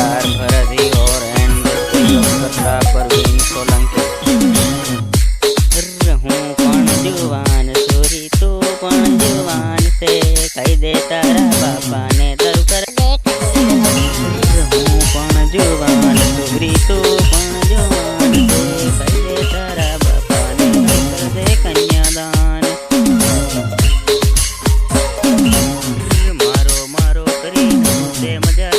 कलाकार भरती और एंड करता परवीन सोलंकी। हूँ पण जुवान छोरी तू पण जुवान से कही दे तारा बापा ने दर कर दे। हूँ पण जुवान छोरी तू पण जुवान से कही दे तारा बापा ने दर कर दे कन्यादान। मारो मारो करी से मजा